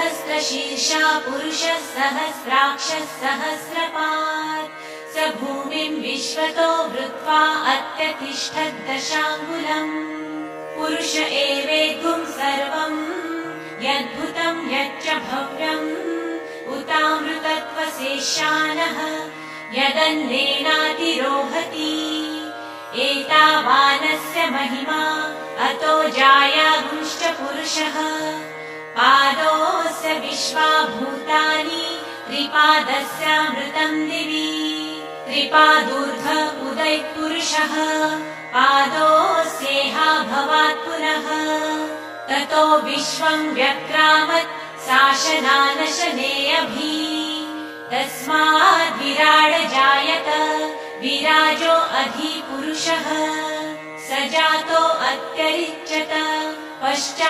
सहस्रशीर्षा पुरुषः सहस्राक्षः सहस्रपात् स भूमिं विश्वतो वृत्वा अत्यतिष्ठद्दशाङ्गुलम् पुरुष एवेद्गुं सर्वम् यद्भुतं यच्च भव्यम् उतामृतत्वशेषानः यदन्नेनातिरोहति एतावानस्य महिमा अतो जायागुंश्च पुरुषः पादोऽस्य विश्वा भूतानि त्रिपादस्यामृतम् दिवि त्रिपादूर्ध्व उदयपुरुषः पादोऽस्येहा भवात् पुनः ततो विश्वम् व्यक्रामत् शासनानशनेऽभि तस्माद् विराड जायत विराजो अधिपुरुषः स जातो अत्यरिच्यत पश्चात्